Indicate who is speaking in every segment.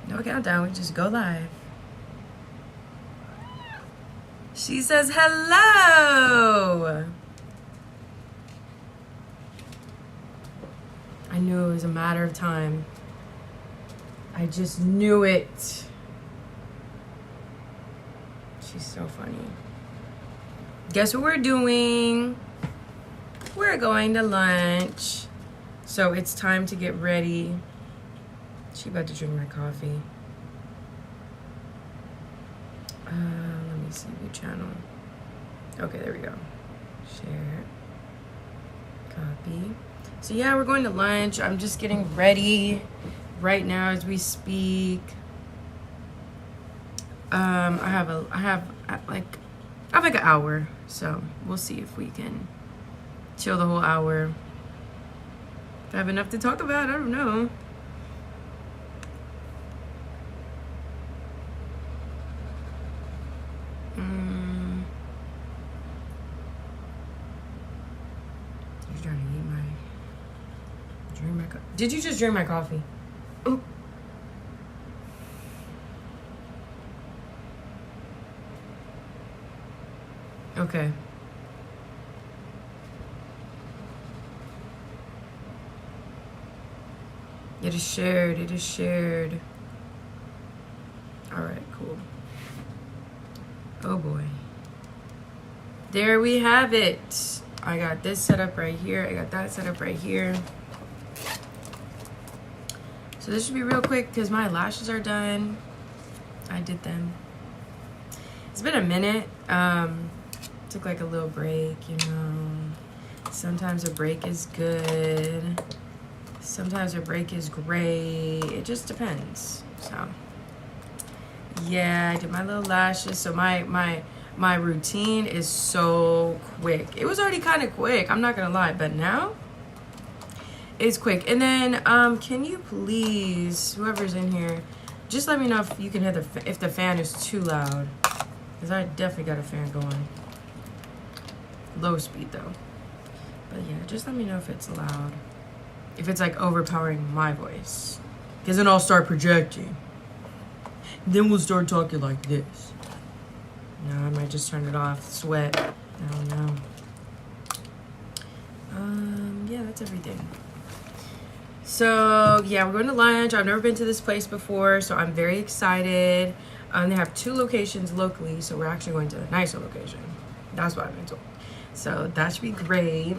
Speaker 1: No countdown, we just go live. She says hello. I knew it was a matter of time. I just knew it. She's so funny. Guess what we're doing? We're going to lunch. So it's time to get ready. She about to drink my coffee. Let me see your channel. Okay, there we go. Share. Copy. So yeah, we're going to lunch. I'm just getting ready right now as we speak. I have like an hour, so we'll see if we can chill the whole hour. If I have enough to talk about, I don't know. You're trying to eat my Did you just drink my coffee? Oh. Okay. It is shared. It is shared. All right, cool. Oh boy. There we have it. I got this set up right here. I got that set up right here. So this should be real quick because my lashes are done. I did them. It's been a minute. Took like a little break, you know. Sometimes a break is good. Sometimes a break is great. It just depends. So yeah, I did my little lashes. So my routine is so quick. It was already kind of quick, I'm not gonna lie, but now it's quick. And then can you please, whoever's in here, just let me know if you can hear if the fan is too loud, because I definitely got a fan going. Low speed though. But yeah, just let me know if it's loud, if it's like overpowering my voice, because then I'll start projecting. Then we'll start talking like this. No, I might just turn it off. Sweat. I don't know. Yeah, that's everything. So yeah, we're going to lunch. I've never been to this place before, so I'm very excited. They have 2 locations locally, so we're actually going to a nicer location. That's what I've been told. So that should be great.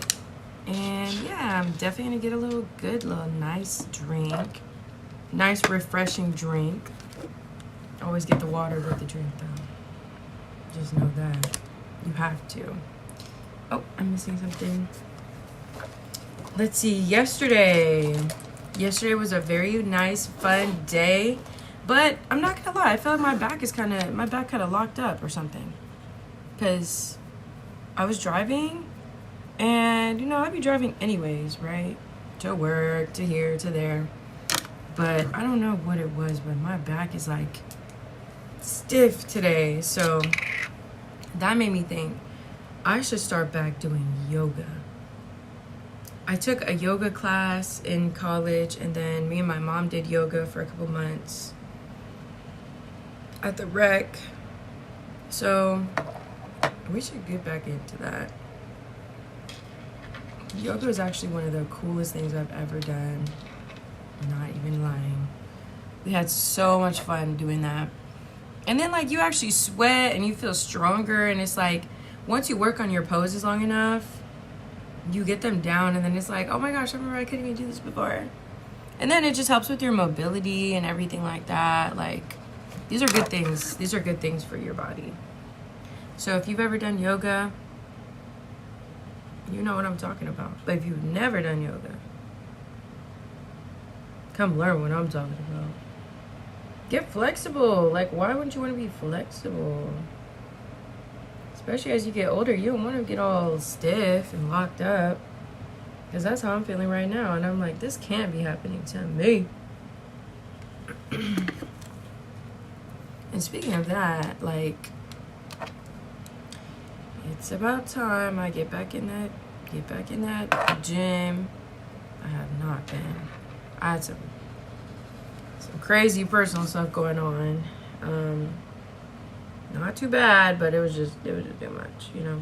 Speaker 1: And yeah, I'm definitely gonna get a little nice drink. Nice refreshing drink. Always get the water with the drink though. Just know that. You have to. Oh, I'm missing something. Let's see, yesterday was a very nice, fun day. But I'm not gonna lie, I feel like my back kinda locked up or something. Cause I was driving, and you know, I'd be driving anyways, right? To work, to here, to there. But I don't know what it was, but my back is like stiff today. So that made me think I should start back doing yoga. I took a yoga class in college, and then me and my mom did yoga for a couple months at the rec. So we should get back into that. Yoga is actually one of the coolest things I've ever done. Not even lying. We had so much fun doing that. And then like you actually sweat and you feel stronger, and it's like once you work on your poses long enough, you get them down, and then it's like, oh my gosh, I remember I couldn't even do this before. And then it just helps with your mobility and everything like that. Like these are good things. These are good things for your body. So if you've ever done yoga, you know what I'm talking about. But if you've never done yoga, come learn what I'm talking about. Get flexible. Like, why wouldn't you want to be flexible? Especially as you get older, you don't want to get all stiff and locked up. Because that's how I'm feeling right now. And I'm like, this can't be happening to me. And speaking of that, like, it's about time I get back in that gym. I have not been. I had some crazy personal stuff going on. Not too bad, but it was just too much, you know.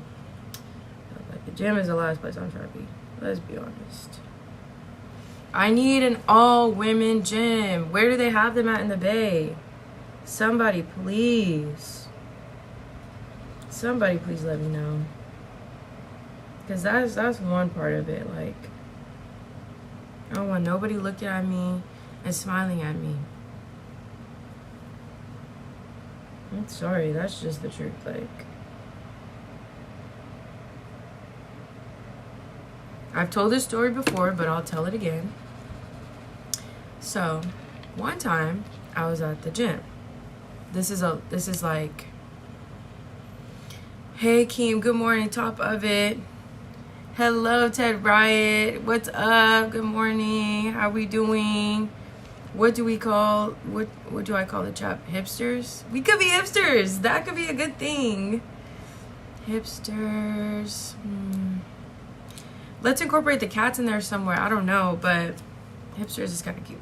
Speaker 1: Like, the gym is the last place I'm trying to be. Let's be honest. I need an all-women gym. Where do they have them at in the Bay? Somebody please. Somebody please let me know. Because that's one part of it. Like, I don't want nobody looking at me and smiling at me. I'm sorry, that's just the truth. Like, I've told this story before, but I'll tell it again. So, one time I was at the gym. This is like, hey Keem, good morning, top of it. Hello Ted Riot, what's up? Good morning. How we doing? What do I call the chat? Hipsters? We could be hipsters. That could be a good thing. Hipsters. Let's incorporate the cats in there somewhere. I don't know, but hipsters is kind of cute.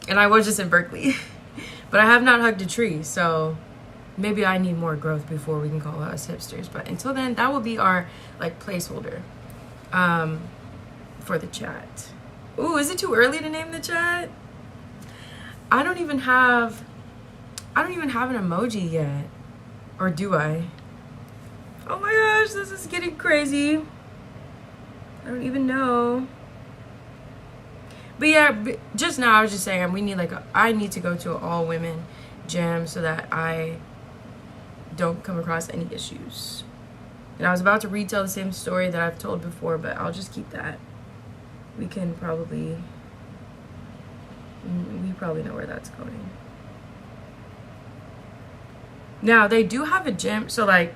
Speaker 1: And I was just in Berkeley. But I have not hugged a tree, so maybe I need more growth before we can call us hipsters. But until then, that will be our like placeholder for the chat. Ooh, is it too early to name the chat? I don't even have an emoji yet. Or do I? Oh my gosh, this is getting crazy. I don't even know. But yeah, just now I was just saying I need to go to an all women gym so that I don't come across any issues. And I was about to retell the same story that I've told before, but I'll just keep that. We probably know where that's going. Now, they do have a gym. So, like,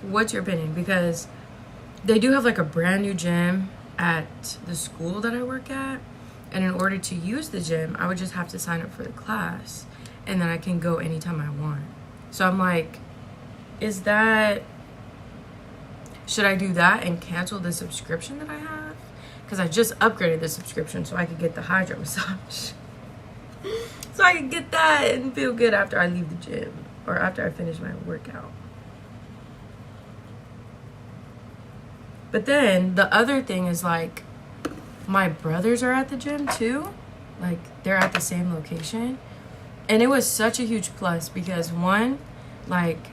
Speaker 1: what's your opinion? Because they do have, like, a brand new gym at the school that I work at. And in order to use the gym, I would just have to sign up for the class. And then I can go anytime I want. So, I'm like, should I do that and cancel the subscription that I have? Because I just upgraded the subscription so I could get the hydro massage. So I could get that and feel good after I leave the gym. Or after I finish my workout. But then the other thing is like, my brothers are at the gym too. Like, they're at the same location. And it was such a huge plus because one, like,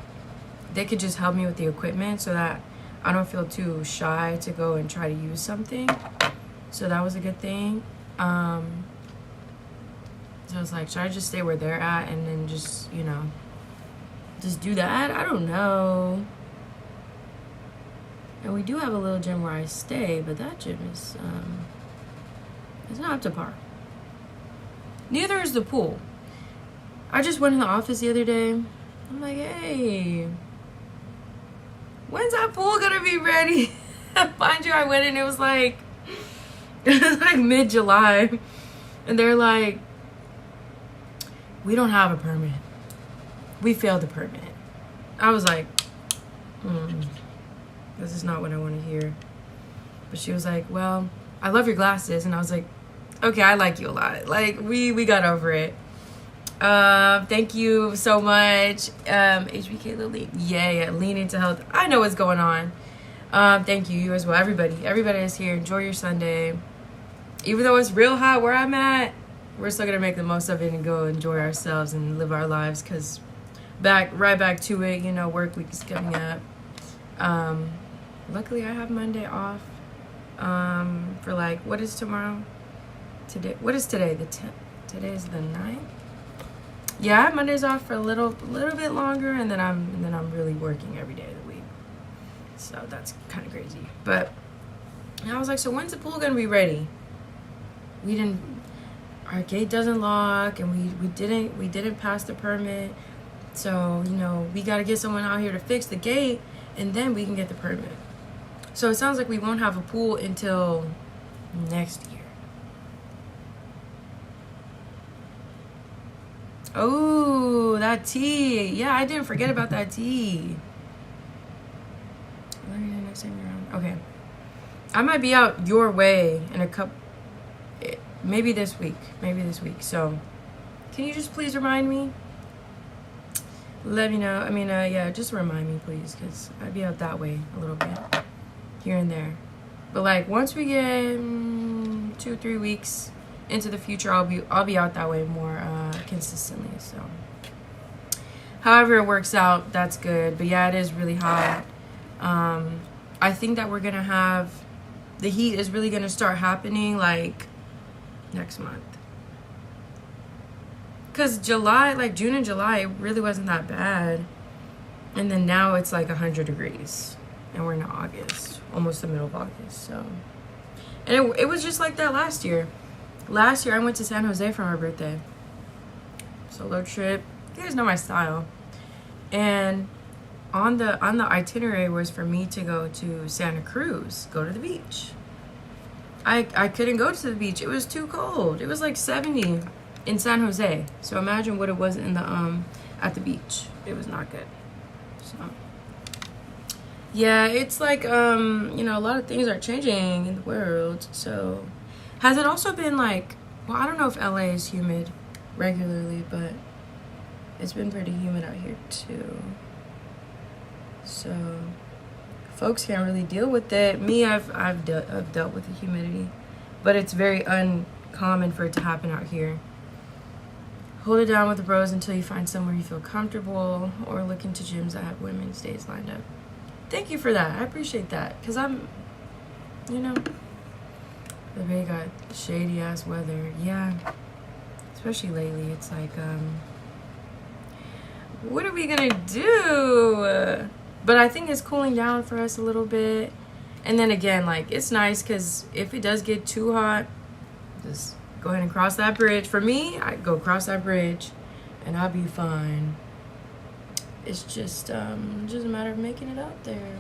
Speaker 1: they could just help me with the equipment so that I don't feel too shy to go and try to use something. So that was a good thing. So I was like, should I just stay where they're at and then just, you know, just do that? I don't know. And we do have a little gym where I stay, but that gym is, it's not up to par. Neither is the pool. I just went in the office the other day. I'm like, hey, when's that pool gonna be ready? Mind you, I went in, it was like mid-July. And they're like, we don't have a permit. We failed the permit. I was like, this is not what I want to hear. But she was like, well, I love your glasses. And I was like, okay, I like you a lot. Like, we got over it. Thank you so much. HBK Lily. Yeah, lean into health. I know what's going on. Thank you as well. Everybody is here. Enjoy your Sunday. Even though it's real hot where I'm at, we're still gonna make the most of it and go enjoy ourselves and live our lives, because right back to it, you know, work week is coming up. Luckily I have Monday off. For like, what is tomorrow? Today, what is today? The 10th. Today is the 9th. Yeah, I have Mondays off for a little bit longer, and then I'm really working every day of the week. So that's kind of crazy. But I was like, so when's the pool gonna be ready? Our gate doesn't lock, and we didn't pass the permit. So, you know, we got to get someone out here to fix the gate, and then we can get the permit. So it sounds like we won't have a pool until next year. Oh, that tea. Yeah, I didn't forget about that tea. Next time you're around. Okay. I might be out your way in a couple. maybe this week. So can you just please remind me? Let me know. I mean, yeah, just remind me, please, because I'd be out that way a little bit, here and there. But like once we get 2-3 weeks into the future, I'll be out that way more consistently. So, however it works out, that's good. But yeah, it is really hot. I think that we're gonna have the heat is really gonna start happening like next month. Because July, like June and July, it really wasn't that bad. And then now it's like 100 degrees. And we're in August, almost the middle of August. So, and it was just like that last year. Last year, I went to San Jose for my birthday. Solo trip. You guys know my style. And on the itinerary was for me to go to Santa Cruz, go to the beach. I couldn't go to the beach. It was too cold. It was like 70 in San Jose. So imagine what it was in the at the beach. It was not good. So yeah, it's like you know, a lot of things are changing in the world. So has it also been like, well, I don't know if LA is humid regularly, but it's been pretty humid out here too. So folks can't really deal with it. Me, I've dealt with the humidity, but it's very uncommon for it to happen out here. Hold it down with the bros until you find somewhere you feel comfortable, or look into gyms that have women's days lined up. Thank you for that. I appreciate that, because I'm, you know, the Bay got shady ass weather. Yeah, especially lately. It's like, what are we gonna do? But I think it's cooling down for us a little bit. And then again, like, it's nice because if it does get too hot, just go ahead and cross that bridge. For me, I go cross that bridge and I'll be fine. It's just a matter of making it out there.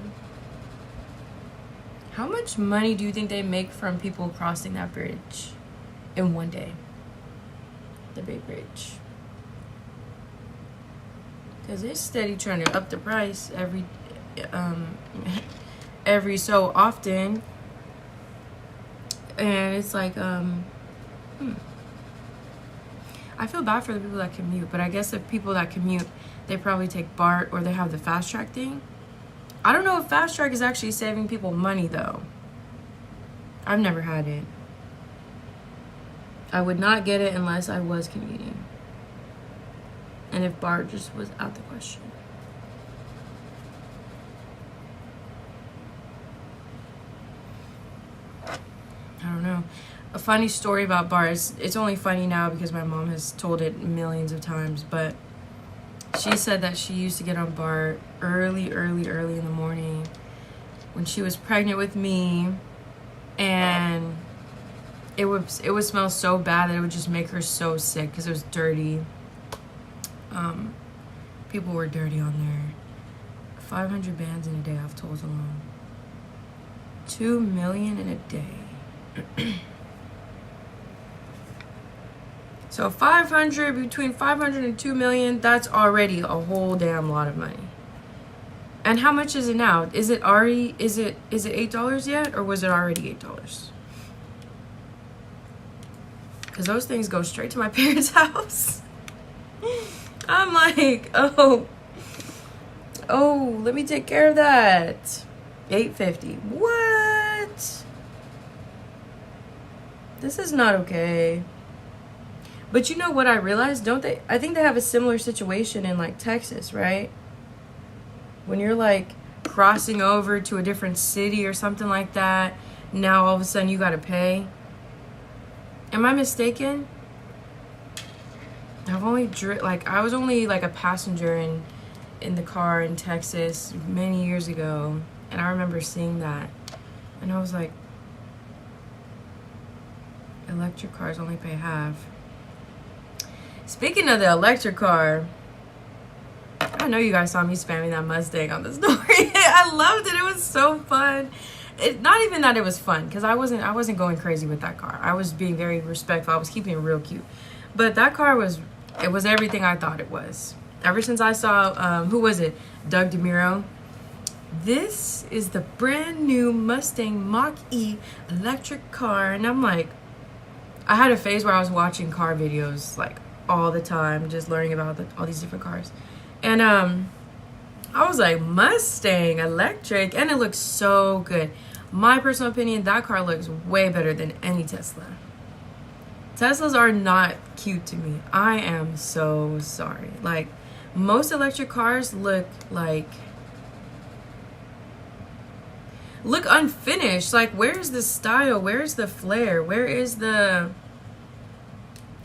Speaker 1: How much money do you think they make from people crossing that bridge in one day? The Bay Bridge. Because it's steady trying to up the price every so often. And it's like, I feel bad for the people that commute, but I guess the people that commute, they probably take BART or they have the fast track thing. I don't know if fast track is actually saving people money though. I've never had it. I would not get it unless I was commuting. And if BART just was out the question. I don't know. A funny story about BART. It's only funny now because my mom has told it millions of times. But she said that she used to get on BART early in the morning when she was pregnant with me. And it would smell so bad that it would just make her so sick because it was dirty. People were dirty on there. 500 bands in a day off tolls alone. 2 million in a day. So 500, between 500 and 2 million, that's already a whole damn lot of money. And how much is it now? Is it $8 yet, or was it already $8? Because those things go straight to my parents' house. I'm like, oh, let me take care of that. $8.50. What? This is not okay. But you know what I realized? Don't they? I think they have a similar situation in like Texas, right? When you're like crossing over to a different city or something like that, now all of a sudden you gotta pay. Am I mistaken? I was only like a passenger in the car in Texas many years ago, and I remember seeing that, and I was like, electric cars only pay half. Speaking of the electric car, I know you guys saw me spamming that Mustang on the story. I loved it. It was so fun. Not even that it was fun, because I wasn't going crazy with that car. I was being very respectful. I was keeping it real cute. But that car was everything I thought it was. Ever since I saw, who was it? Doug DeMuro. This is the brand new Mustang Mach-E electric car. And I'm like, I had a phase where I was watching car videos like all the time, just learning about all these different cars. And I was like, Mustang electric, and it looks so good. My personal opinion, that car looks way better than any Tesla. Teslas are not cute to me. I am so sorry. Like, most electric cars look unfinished. Like, where's the style? Where's the flair? Where is the,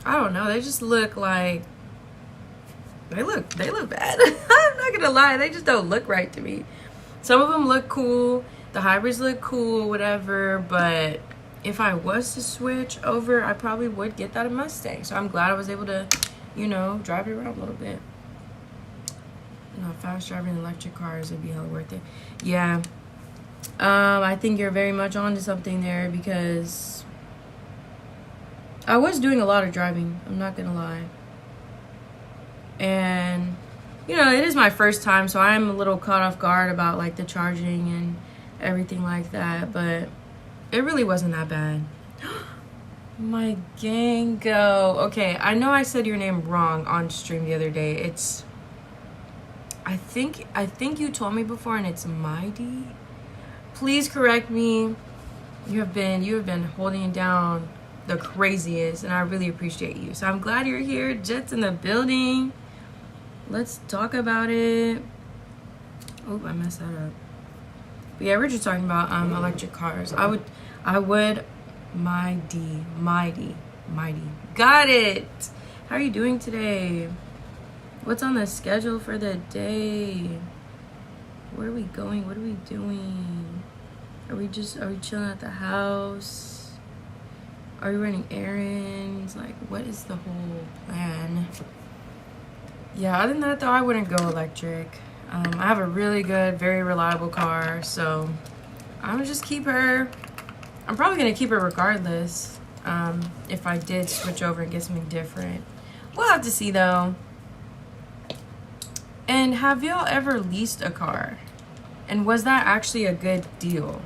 Speaker 1: I don't know. They just look like, they look bad. I'm not gonna lie. They just don't look right to me. Some of them look cool. The hybrids look cool, whatever. But if I was to switch over, I probably would get that Mustang. So I'm glad I was able to, you know, drive it around a little bit. You know, if I was driving electric cars, it'd be hella worth it. Yeah. I think you're very much onto something there, because I was doing a lot of driving. I'm not gonna lie. And, you know, it is my first time, so I'm a little caught off guard about like the charging and everything like that, but it really wasn't that bad. My Gango. Okay, I know I said your name wrong on stream the other day. It's, I think you told me before, and it's Mighty. Please correct me. You have been holding it down the craziest, and I really appreciate you. So I'm glad you're here. Jet's in the building. Let's talk about it. Oh, I messed that up. But yeah, we're just talking about electric cars. I would mighty. Got it. How are you doing today? What's on the schedule for the day? Where are we going? What are we doing? Are we chilling at the house? Are we running errands? Like, what is the whole plan? Yeah, other than that though, I wouldn't go electric. I have a really good, very reliable car, so I'm gonna just keep her. I'm probably gonna keep her regardless. If I did switch over and get something different, we'll have to see though. And have y'all ever leased a car? And was that actually a good deal?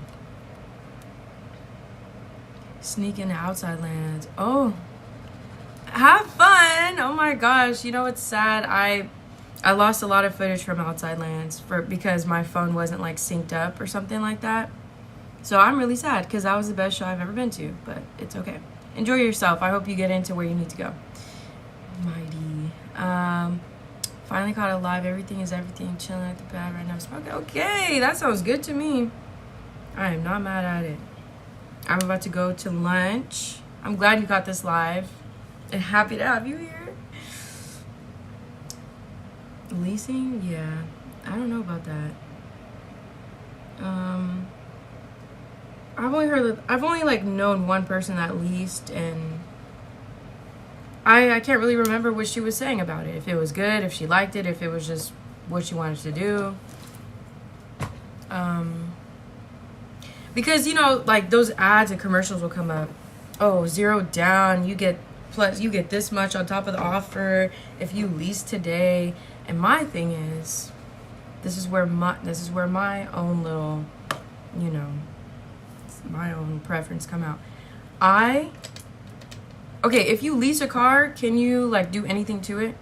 Speaker 1: Sneak into outside lands. Oh, have fun. Oh my gosh. You know what's sad? I lost a lot of footage from outside lands because my phone wasn't like synced up or something like that. So I'm really sad, because that was the best show I've ever been to, but it's okay. Enjoy yourself. I hope you get into where you need to go. Mighty. Finally caught it live. Everything is everything. Chilling at the pad right now. Smoking. Okay, that sounds good to me. I am not mad at it. I'm about to go to lunch. I'm glad you caught this live, and happy to have you here. Leasing? Yeah. I don't know about that. I've only like known one person that leased, and I can't really remember what she was saying about it. If it was good, if she liked it, if it was just what she wanted to do. Because, you know, like those ads and commercials will come up. Oh, 0 down, you get this much on top of the offer if you lease today. And my thing is, this is where my own little, you know, my own preference come out. Okay, if you lease a car, can you like do anything to it?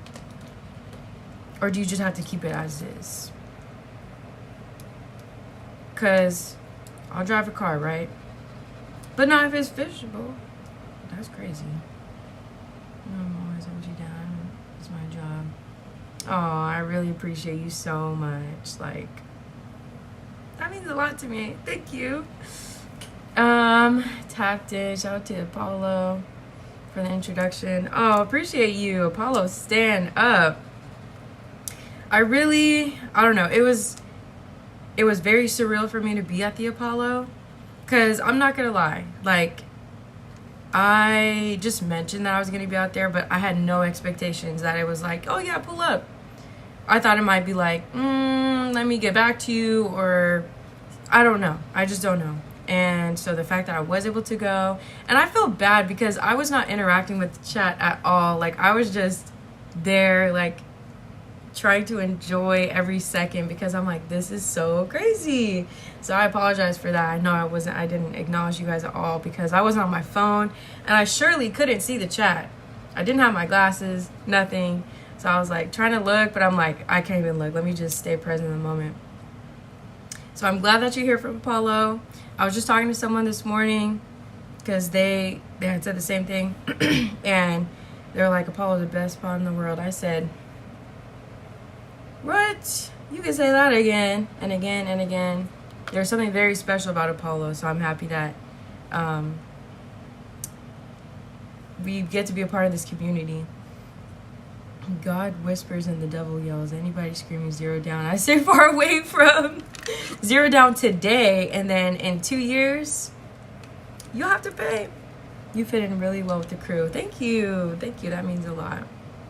Speaker 1: Or do you just have to keep it as is? Because I'll drive a car, right? But not if it's fishable. That's crazy. I'm always hold you down. It's my job. Oh, I really appreciate you so much. Like, that means a lot to me. Thank you. Tapped in. Shout out to Apollo for the introduction. Oh, appreciate you, Apollo. Stand up. I don't know. It was very surreal for me to be at the Apollo, because I'm not gonna lie, like, I just mentioned that I was gonna be out there, but I had no expectations that it was like, oh yeah, pull up. I thought it might be like, let me get back to you, or I don't know. I just don't know. And so the fact that I was able to go, and I felt bad because I was not interacting with the chat at all. Like, I was just there, like, trying to enjoy every second because I'm like, this is so crazy. So I apologize for that. I know I didn't acknowledge you guys at all because I wasn't on my phone and I surely couldn't see the chat. I didn't have my glasses, nothing. So I was like trying to look, but I'm like, I can't even look. Let me just stay present in the moment. So I'm glad that you're here from Apollo. I was just talking to someone this morning because they had said the same thing. And they're like, Apollo's the best spot in the world. I said, what? You can say that again and again and again. There's something very special about Apollo, so I'm happy that we get to be a part of this community. God whispers and the devil yells. Anybody screaming zero down, I stay far away from. Zero down today, and then in 2 years, you'll have to pay. You fit in really well with the crew. Thank you. Thank you. That means a lot.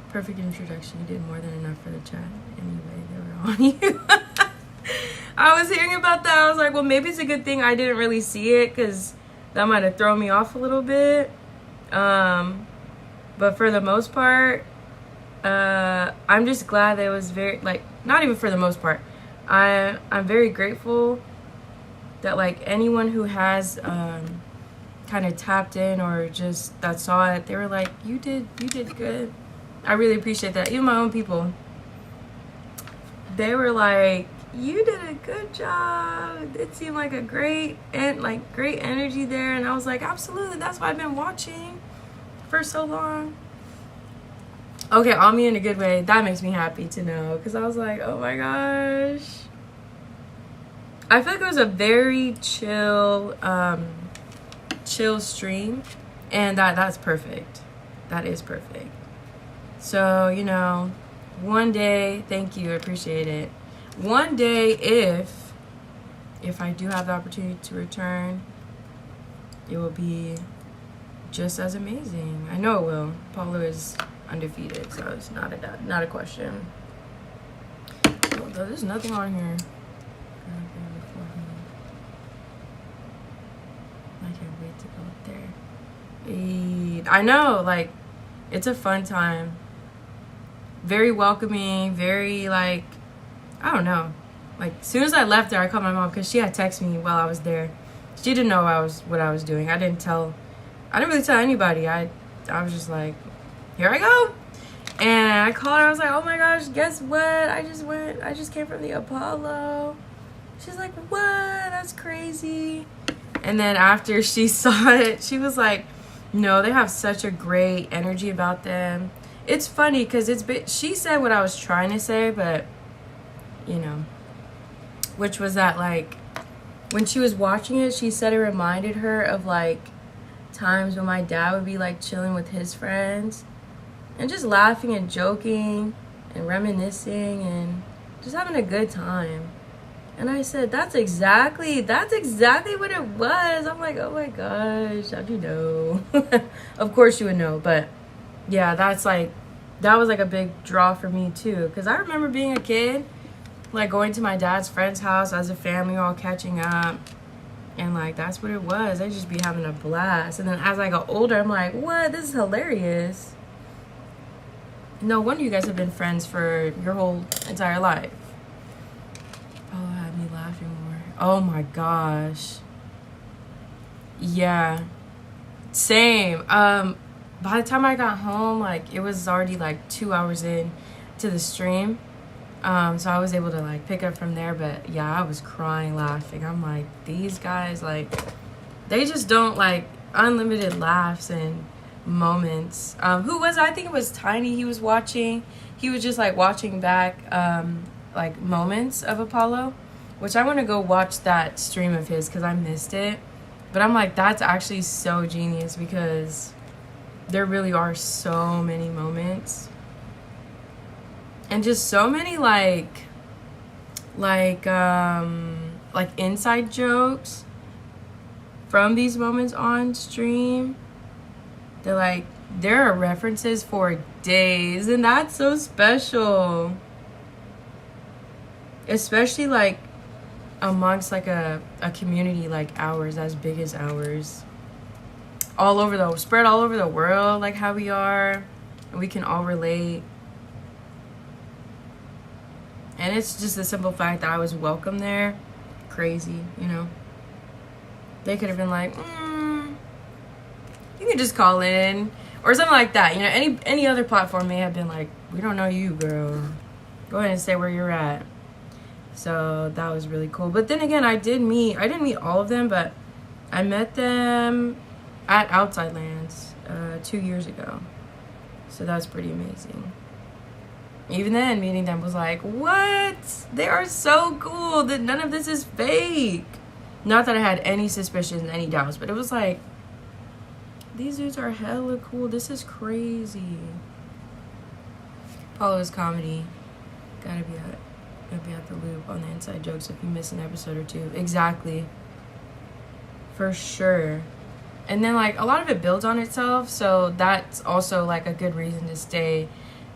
Speaker 1: Perfect introduction. You did more than enough for the chat. Anyway, they were on you. I was hearing about that. I was like, well, maybe it's a good thing I didn't really see it because that might have thrown me off a little bit. But for the most part, I'm just glad that it was very, like, not even for the most part. I'm very grateful that, like, anyone who has kind of tapped in or just that saw it, they were like, you did good. I really appreciate that. Even my own people, they were like, you did a good job. It seemed like a great energy there. And I was like, absolutely. That's why I've been watching for so long. Okay, on me in a good way. That makes me happy to know. Because I was like, oh my gosh. I feel like it was a very chill stream. And that's perfect. That is perfect. So, you know, one day, thank you, I appreciate it. One day, if I do have the opportunity to return, it will be just as amazing. I know it will. Paulo is undefeated, so it's not a question. Oh, there's nothing on here. I can't wait to go up there. I know, like, it's a fun time. Very welcoming, very, like, I don't know. Like, as soon as I left there, I called my mom because she had texted me while I was there. She didn't know what I was doing. I didn't really tell anybody. I was just like, here I go. And I called her. I was like, oh my gosh, guess what? I just came from the Apollo. She's like, what? That's crazy. And then after she saw it, she was like, no, they have such a great energy about them. It's funny because she said what I was trying to say, but, you know, which was that, like, when she was watching it, she said it reminded her of, like, times when my dad would be, like, chilling with his friends and just laughing and joking and reminiscing and just having a good time. And I said, that's exactly what it was. I'm like, oh my gosh, how'd you know? Of course you would know, but yeah, that was like a big draw for me too. Because I remember being a kid, like going to my dad's friend's house as a family, all catching up. And like, that's what it was. I'd just be having a blast. And then as I got older, I'm like, what? This is hilarious. No wonder you guys have been friends for your whole entire life. Oh, it had me laughing more. Oh my gosh. Yeah. Same. By the time I got home, like, it was already like 2 hours in to the stream. So I was able to like pick up from there, but yeah, I was crying laughing. I'm like, these guys, like, they just don't, like, unlimited laughs and moments. I think it was Tiny he was watching. He was just like watching back like moments of Apollo, which I want to go watch that stream of his because I missed it. But I'm like, that's actually so genius because there really are so many moments and just so many like inside jokes from these moments on stream. There are references for days, and that's so special, especially like amongst like a community like ours, as big as ours, spread all over the world, like how we are, and we can all relate. And it's just the simple fact that I was welcome there. Crazy, you know. They could have been like, you can just call in or something like that. You know, any other platform may have been like, we don't know you, girl. Go ahead and stay where you're at. So that was really cool. But then again, I didn't meet all of them, but I met them at Outside Lands 2 years ago. So that's pretty amazing. Even then, meeting them was like, what? They are so cool that none of this is fake. Not that I had any suspicions, any doubts, but it was like, these dudes are hella cool. This is crazy. Apollo's comedy. Gotta be at the loop on the inside jokes if you miss an episode or two. Exactly. For sure. And then, like, a lot of it builds on itself, so that's also, like, a good reason to stay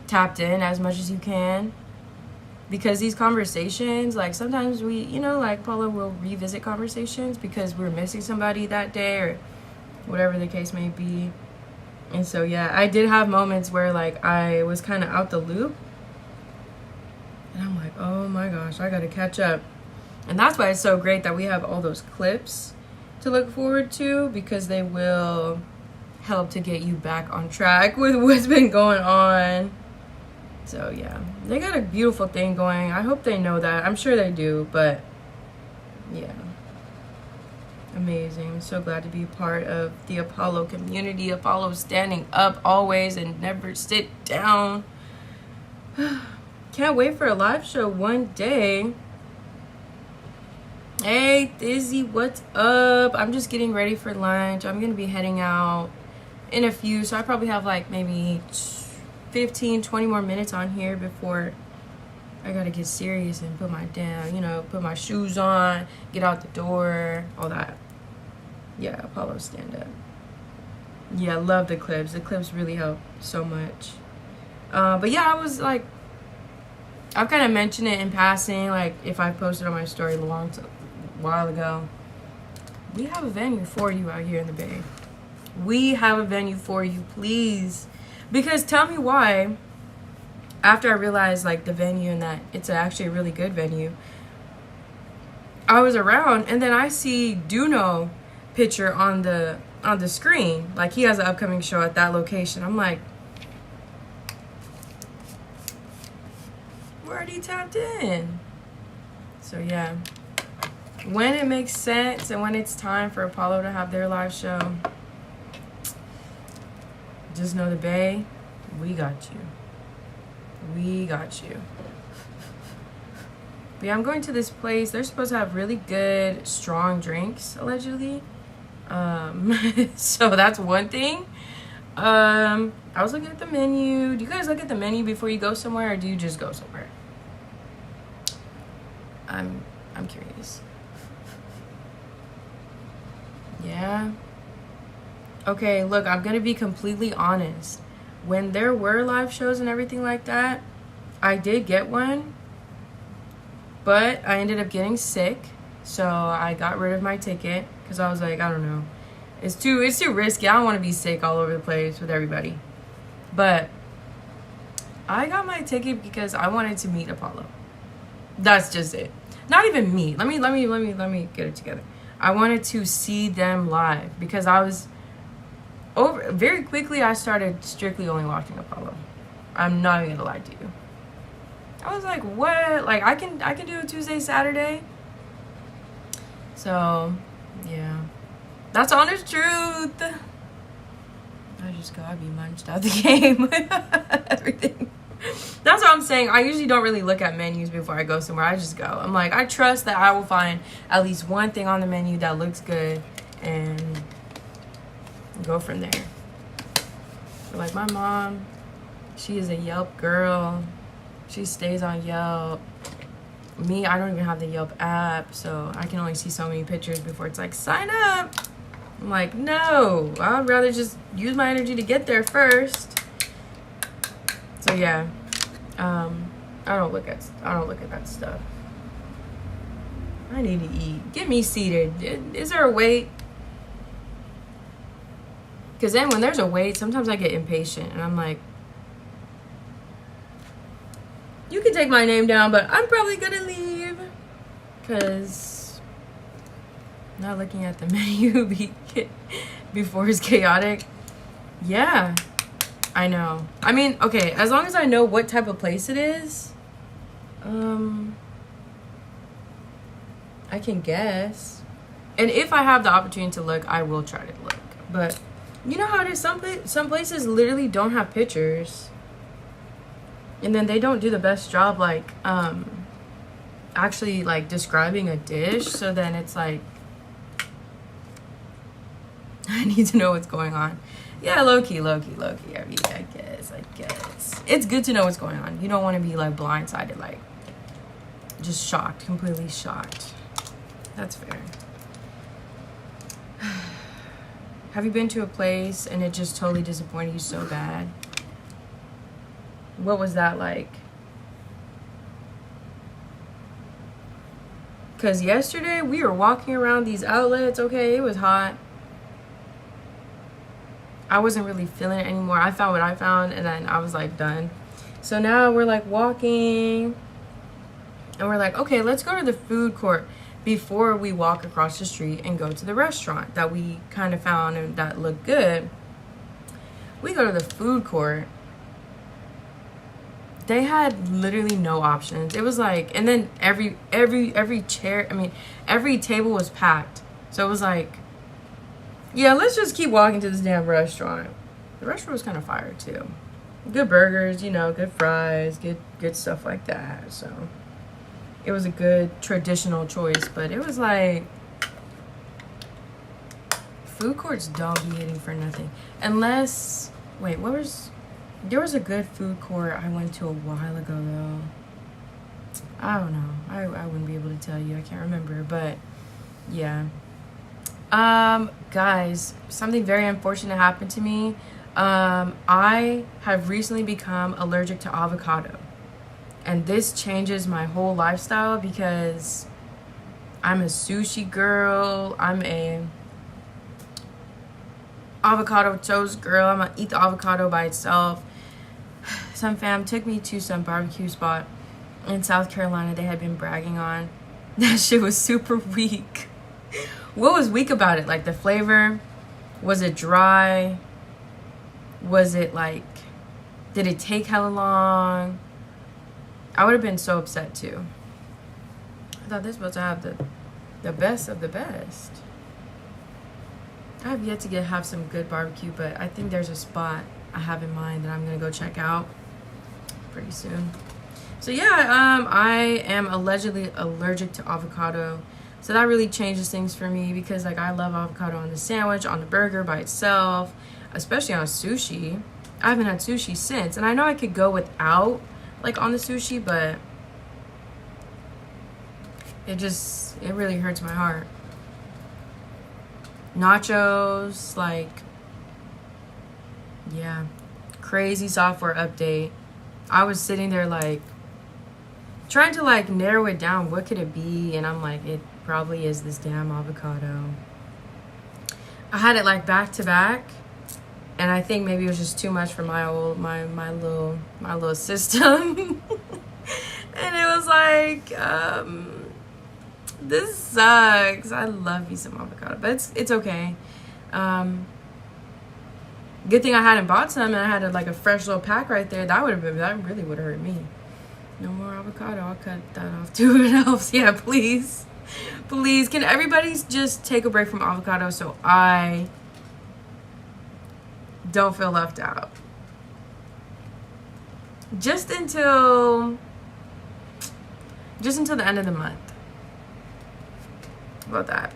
Speaker 1: tapped in as much as you can. Because these conversations, like, sometimes we, you know, like, Paula will revisit conversations because we're missing somebody that day or whatever the case may be. And so, yeah, I did have moments where, like, I was kind of out the loop. And I'm like, oh, my gosh, I got to catch up. And that's why it's so great that we have all those clips to look forward to, because they will help to get you back on track with what's been going on. So yeah, they got a beautiful thing going. I hope they know that. I'm sure they do, but yeah, amazing. I'm so glad to be a part of the Apollo community. Apollo standing up always and never sit down. Can't wait for a live show one day. Hey, Thizzy, what's up? I'm just getting ready for lunch. I'm going to be heading out in a few, so I probably have like maybe 15, 20 more minutes on here before I got to get serious and put my shoes on, get out the door, all that. Yeah, Apollo stand up. Yeah, love the clips. The clips really help so much. But yeah, I was like, I've kind of mentioned it in passing, like if I posted on my story a while ago. We have a venue for you out here in the Bay. We have a venue for you, please. Because tell me why, after I realized like the venue and that it's actually a really good venue, I was around and then I see Duno picture on the screen. Like he has an upcoming show at that location. I'm like, we're already tapped in. So yeah. When it makes sense and when it's time for Apollo to have their live show, just know the Bay, we got you. We got you. But yeah, I'm going to this place. They're supposed to have really good, strong drinks, allegedly. So that's one thing. I was looking at the menu. Do you guys look at the menu before you go somewhere, or do you just go somewhere? I'm curious. Yeah. Okay, look, I'm gonna be completely honest. When there were live shows and everything like that, I did get one, but I ended up getting sick, so I got rid of my ticket because I was like, I don't know, it's too risky. I don't want to be sick all over the place with everybody. But I got my ticket because I wanted to meet Apollo. That's just it. Not even me. Let me get it together. I wanted to see them live because I was very quickly I started strictly only watching Apollo. I'm not even gonna lie to you. I was like, what? Like I can do a Tuesday, Saturday. So yeah. That's honest truth. I just gotta be munched out the game. Everything. That's what I'm saying. I usually don't really look at menus before I go somewhere. I just go. I'm like, I trust that I will find at least one thing on the menu that looks good and go from there. But like my mom, she is a Yelp girl. She stays on Yelp. Me, I don't even have the Yelp app, so I can only see so many pictures before it's like, sign up. I'm like, no, I'd rather just use my energy to get there first. So yeah, I don't look at that stuff. I need to eat. Get me seated. Is there a wait? Because then when there's a wait, sometimes I get impatient and I'm like, You can take my name down, but I'm probably gonna leave because not looking at the menu before is chaotic. Yeah, I know. I mean, okay, as long as I know what type of place it is, I can guess. And if I have the opportunity to look, I will try to look. But you know how it is, some places literally don't have pictures. And then they don't do the best job, like, actually, like, describing a dish. So then it's like, I need to know what's going on. Yeah, low-key. I mean, I guess. It's good to know what's going on. You don't want to be, like, blindsided, like, just shocked, completely shocked. That's fair. Have you been to a place and it just totally disappointed you so bad? What was that like? Because yesterday we were walking around these outlets, okay, it was hot. I wasn't really feeling it anymore. I found what I found and then I was like done. So now we're like walking and we're like, okay, let's go to the food court before we walk across the street and go to the restaurant that we kind of found and that looked good. We go to the food court. They had literally no options. It was like, and then every chair, I mean, every table was packed. So it was like, yeah, let's just keep walking to this damn restaurant. The restaurant was kind of fire too. Good burgers, you know, good fries, good stuff like that. So it was a good traditional choice, but it was like, food courts don't be hitting for nothing. Unless, wait, there was a good food court I went to a while ago though. I don't know. I wouldn't be able to tell you. I can't remember, but yeah. Guys, something very unfortunate happened to me. I have recently become allergic to avocado. And this changes my whole lifestyle because I'm a sushi girl. I'm a avocado toast girl. I'm gonna eat the avocado by itself. Some fam took me to some barbecue spot in South Carolina they had been bragging on. That shit was super weak. What was weak about it? Like the flavor? Was it dry? Was it like, did it take hella long? I would have been so upset too. I thought this was supposed to have the best of the best. I have yet to have some good barbecue, but I think there's a spot I have in mind that I'm gonna go check out pretty soon. So yeah, I am allegedly allergic to avocado. So that really changes things for me because like I love avocado on the sandwich, on the burger by itself, especially on sushi. I haven't had sushi since, and I know I could go without like on the sushi, but it really hurts my heart. Nachos, like, yeah, crazy software update. I was sitting there like trying to like narrow it down. What could it be? And I'm like, it probably is this damn avocado. I had it like back to back, and I think maybe it was just too much for my little system. And it was like, this sucks. I love me some avocado, but it's okay. Good thing I hadn't bought some and I had like a fresh little pack right there. That really would have hurt me. No more avocado. I'll cut that off to it else. Yeah, please. Please, can everybody just take a break from avocado so I don't feel left out? Just until the end of the month. How about that?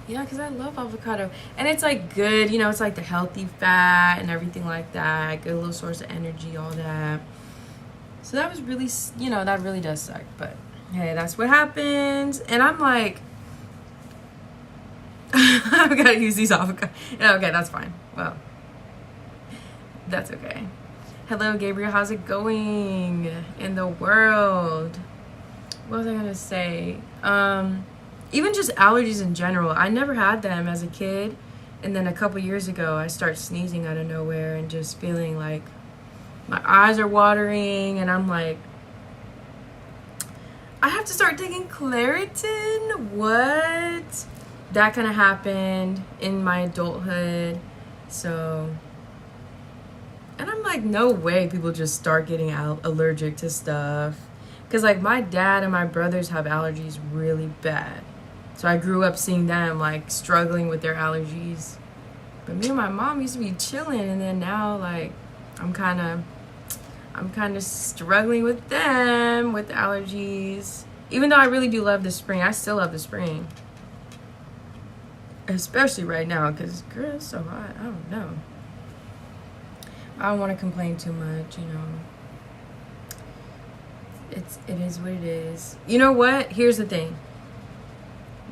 Speaker 1: Yeah, because I love avocado. And it's like good, you know, it's like the healthy fat and everything like that. Good little source of energy, all that. So that was really, you know, that really does suck. But hey, that's what happens. And I'm like, I've got to use these avocado. Yeah, okay, that's fine. Well, that's okay. Hello, Gabriel. How's it going in the world? What was I going to say? Even just allergies in general. I never had them as a kid. And then a couple years ago, I started sneezing out of nowhere and just feeling like My eyes are watering, and I'm like, I have to start taking Claritin? What? That kind of happened in my adulthood. So, and I'm like, no way people just start getting allergic to stuff. Because, like, my dad and my brothers have allergies really bad. So I grew up seeing them, like, struggling with their allergies. But me and my mom used to be chilling, and then now, like, I'm kind of struggling with them, with the allergies. Even though I really do love the spring, I still love the spring. Especially right now, because, girl, it's so hot. I don't know. I don't want to complain too much, you know. It is what it is. You know what? Here's the thing.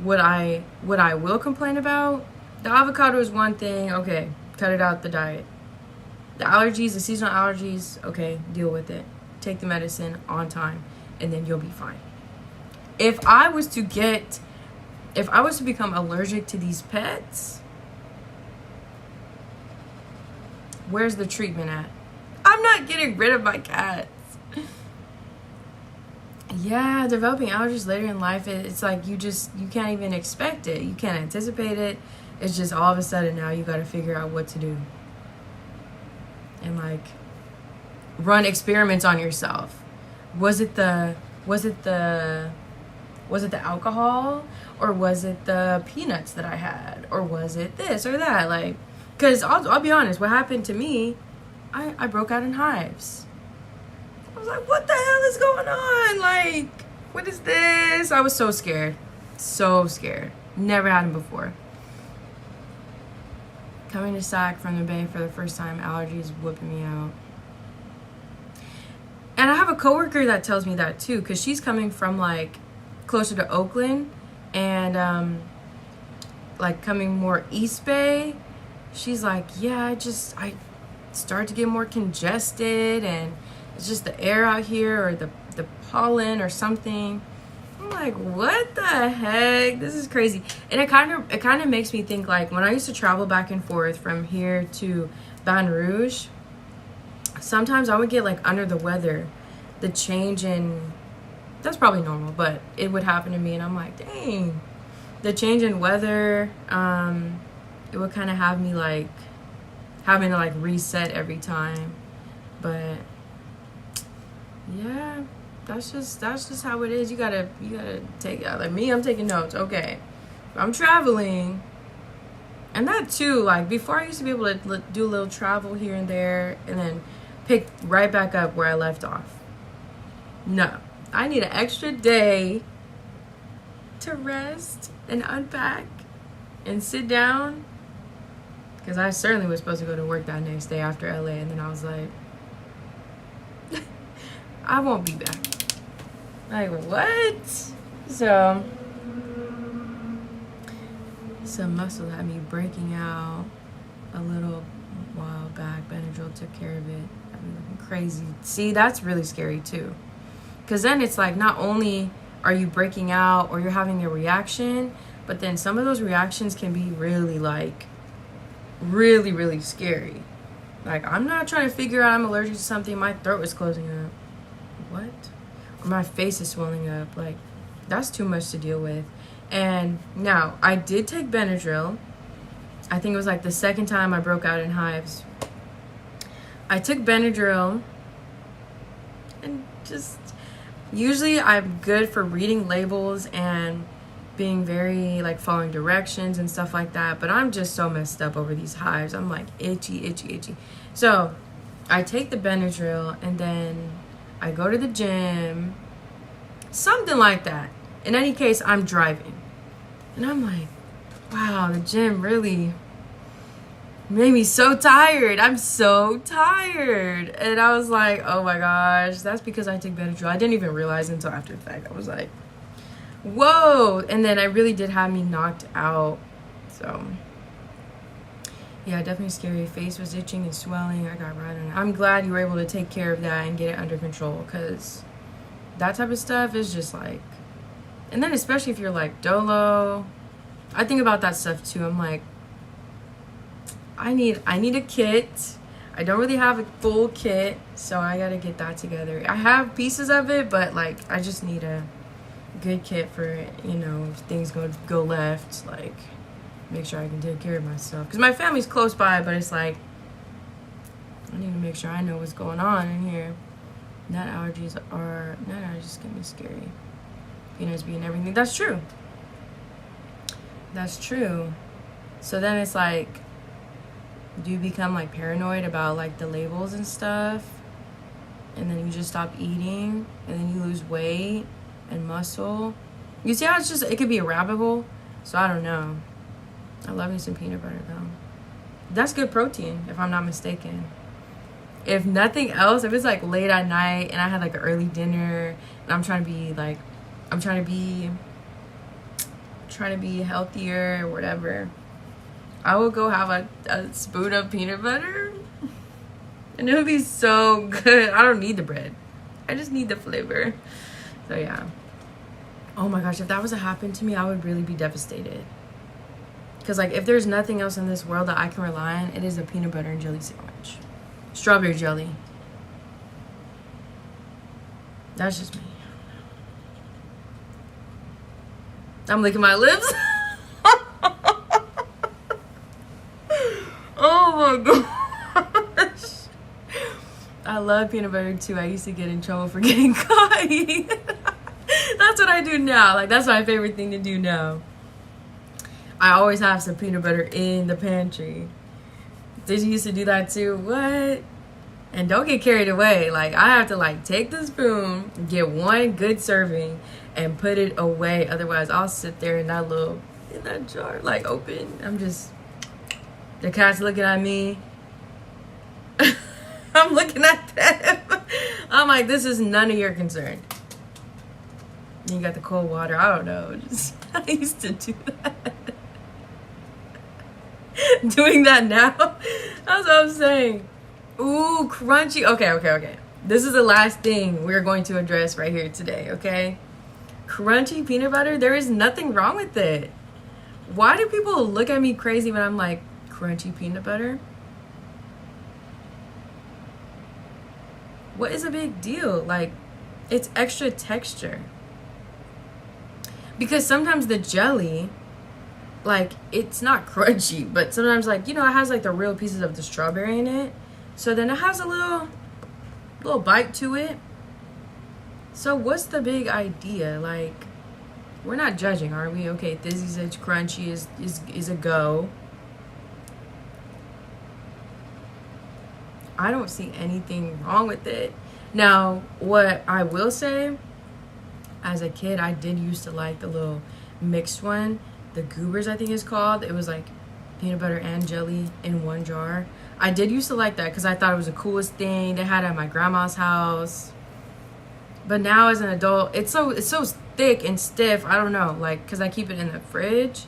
Speaker 1: What I will complain about, the avocado is one thing. Okay, cut it out the diet. The allergies, the seasonal allergies, okay, deal with it. Take the medicine on time, and then you'll be fine. If I was to become allergic to these pets, where's the treatment at? I'm not getting rid of my cats. Yeah, developing allergies later in life, it's like you can't even expect it. You can't anticipate it. It's just all of a sudden now you got to figure out what to do. And like run experiments on yourself. Was it the alcohol, or was it the peanuts that I had, or was it this or that? Like, because I'll be honest, what happened to me, I broke out in hives. I was like, what the hell is going on? Like, what is this? I was so scared. So scared. Never had them before. Coming to SAC from the Bay for the first time, allergies whipping me out. And I have a coworker that tells me that too, because she's coming from like closer to Oakland and like coming more East Bay. She's like, yeah, I start to get more congested, and it's just the air out here, or the pollen or something. I'm like, what the heck? This is crazy. And it kind of makes me think, like, when I used to travel back and forth from here to Baton Rouge, sometimes I would get like under the weather. The change in, that's probably normal, but it would happen to me, and I'm like, dang. The change in weather, it would kind of have me like having to like reset every time. But yeah, that's just how it is. You gotta take out, like me, I'm taking notes. Okay, I'm traveling, and that too, like before I used to be able to do a little travel here and there and then pick right back up where I left off. No, I need an extra day to rest and unpack and sit down, because I certainly was supposed to go to work that next day after LA, and then I was like, I won't be back. Like, what? So, some muscle had me breaking out a little while back. Benadryl took care of it. I'm looking crazy. See, that's really scary too. Because then it's like, not only are you breaking out or you're having a reaction, but then some of those reactions can be really like, really, really scary. Like, I'm not trying to figure out I'm allergic to something, my throat is closing up. What? Or my face is swelling up. Like, that's too much to deal with. And now, I did take Benadryl. I think it was like the second time I broke out in hives. I took Benadryl, and just, usually I'm good for reading labels and being very like following directions and stuff like that, but I'm just so messed up over these hives. I'm like itchy. So I take the Benadryl, and then I go to the gym, something like that. In any case, I'm driving, and I'm like, wow, the gym really made me so tired. I'm so tired. And I was like, oh my gosh, that's because I took Benadryl. I didn't even realize until after the fact. I was like, whoa. And then it really did have me knocked out. So yeah, definitely scary. Face was itching and swelling. I got right on it. I'm glad you were able to take care of that and get it under control, because that type of stuff is just like, and then especially if you're like dolo, I think about that stuff too. I'm like, I need a kit. I don't really have a full kit, so I gotta get that together. I have pieces of it, but like I just need a good kit for, you know, if things go left, like make sure I can take care of myself. Because my family's close by, but it's like I need to make sure I know what's going on in here. Nut allergies get me scary. Peanuts being everything. That's true. That's true. So then it's like, do you become like paranoid about like the labels and stuff? And then you just stop eating, and then you lose weight and muscle. You see how it could be a rabbit hole? So I don't know. I love me some peanut butter though. That's good protein, if I'm not mistaken. If nothing else, if it's like late at night and I had like an early dinner and I'm trying to be healthier or whatever, I will go have a spoon of peanut butter and it'll be so good. I don't need the bread. I just need the flavor. So yeah. Oh my gosh, if that was to happen to me, I would really be devastated. Because like if there's nothing else in this world that I can rely on, it is a peanut butter and jelly sandwich. Strawberry jelly. That's just me. I'm licking my lips. Oh my gosh. I love peanut butter too. I used to get in trouble for getting caught eating. That's what I do now. Like that's my favorite thing to do now. I always have some peanut butter in the pantry. Did you used to do that too? What? And don't get carried away. Like I have to like take the spoon, get one good serving, and put it away. Otherwise, I'll sit there in that jar, like open. The cat's looking at me. I'm looking at them. I'm like, this is none of your concern. You got the cold water. I don't know. I used to do that. Doing that now. That's what I'm saying. Ooh, crunchy. Okay. This is the last thing we're going to address right here today, okay? Crunchy peanut butter, there is nothing wrong with it. Why do people look at me crazy when I'm like, crunchy peanut butter? What is a big deal? Like, it's extra texture. Because sometimes the jelly, like, it's not crunchy, but sometimes, like, you know, it has, like, the real pieces of the strawberry in it. So then it has a little bite to it. So what's the big idea? Like, we're not judging, are we? Okay, Thizzy said crunchy is a go. I don't see anything wrong with it. Now, what I will say, as a kid, I did used to like the little mixed one. The Goobers, I think it's called. It was like peanut butter and jelly in one jar. I did used to like that because I thought it was the coolest thing. They had it at my grandma's house. But now as an adult, it's so thick and stiff. I don't know, like, because I keep it in the fridge.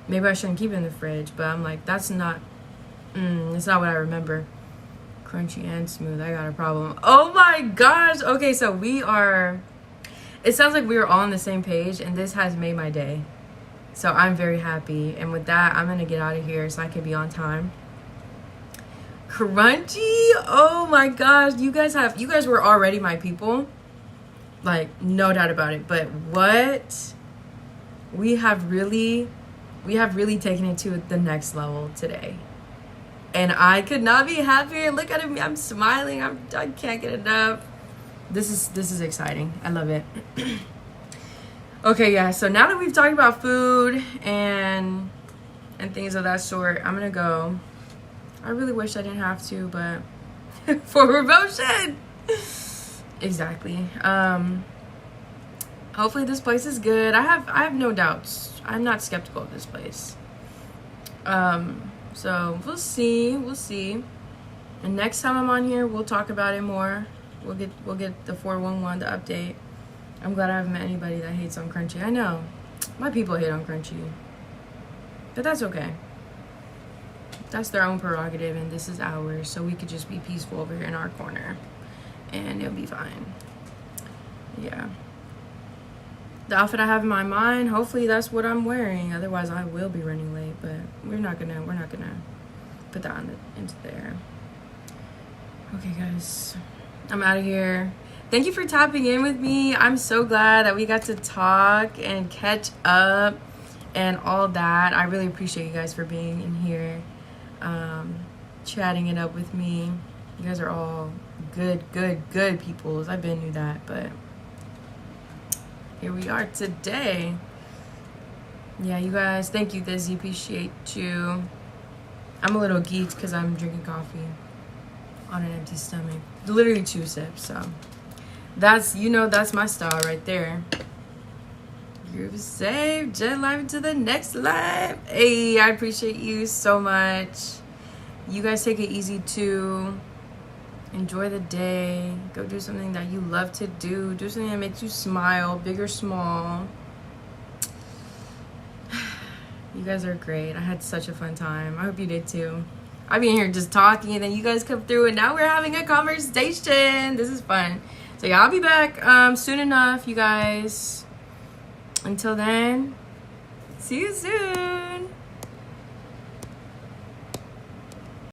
Speaker 1: Maybe I shouldn't keep it in the fridge, but I'm like, it's not what I remember. Crunchy and smooth, I got a problem. Oh my gosh. Okay, so it sounds like we are all on the same page, and this has made my day. So I'm very happy. And with that, I'm going to get out of here so I can be on time. Crunchy. Oh my gosh. You guys were already my people. Like, no doubt about it. But what? We have really taken it to the next level today. And I could not be happier. Look at me. I'm smiling. I can't get enough. This is exciting. I love it. Okay, yeah. So now that we've talked about food and things of that sort, I'm gonna go. I really wish I didn't have to, but for promotion. Exactly. Hopefully this place is good. I have no doubts. I'm not skeptical of this place. So we'll see. And next time I'm on here, we'll talk about it more. We'll get the 411, the update. I'm glad I haven't met anybody that hates on crunchy. I know. My people hate on crunchy. But that's okay. That's their own prerogative, and this is ours. So we could just be peaceful over here in our corner. And it'll be fine. Yeah. The outfit I have in my mind, hopefully that's what I'm wearing. Otherwise, I will be running late. But we're not gonna put that into there. Okay, guys, I'm out of here. Thank you for tapping in with me. I'm so glad that we got to talk and catch up and all that. I really appreciate you guys for being in here, chatting it up with me. You guys are all good peoples. I've been knew that, but here we are today. Yeah, you guys, thank you, Dizzy. Appreciate you. I'm a little geeked because I'm drinking coffee on an empty stomach. Literally 2 sips, so that's, you know, that's my style right there. Groove is safe. Jet live to the next live. Hey, I appreciate you so much. You guys take it easy too. Enjoy the day. Go do something that you love to do. Do something that makes you smile, big or small. You guys are great. I had such a fun time. I hope you did too. I've been here just talking and then you guys come through and now we're having a conversation. This is fun. So yeah, I'll be back soon enough, you guys. Until then, see you soon.